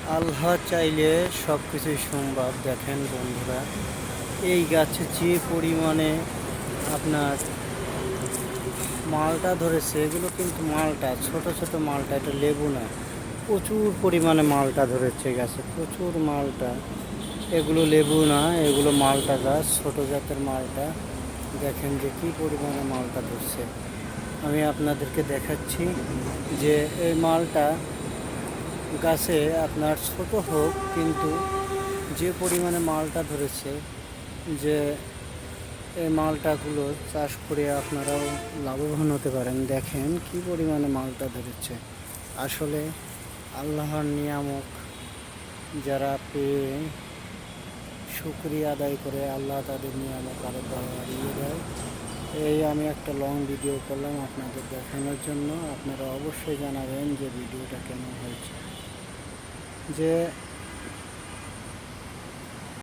আল্লাহ চাইলে সব কিছুই সম্ভব। দেখেন বন্ধুরা, এই গাছে যে পরিমাণে আপনার মালটা ধরেছে, এগুলো কিন্তু মালটা, ছোট ছোট মালটা, এটা লেবু না। প্রচুর পরিমাণে মালটা ধরেছে গাছে, প্রচুর মালটা। এগুলো লেবু না, এগুলো মালটা গাছ, ছোট জাতের মালটা। দেখেন যে কি পরিমাণে মালটা ধরছে। আমি আপনাদেরকে দেখাচ্ছি যে এই মালটা গাছে আপনার ছোট হোক, কিন্তু যে পরিমাণে মালটা ধরেছে, যে এই মালটাগুলো চাষ করে আপনারাও লাভবান হতে পারেন। দেখেন কি পরিমাণে মালটা ধরেছে। আসলে আল্লাহর নিয়ামক যারা পেয়ে শুকরিয়া আদায় করে, আল্লাহ তাদের নিয়ামক আরও বাড়িয়ে দেয়। এই আমি একটা লং ভিডিও করলাম আপনাদের দেখানোর জন্য। আপনারা অবশ্যই জানাবেন যে ভিডিওটা কেমন হয়েছে। যে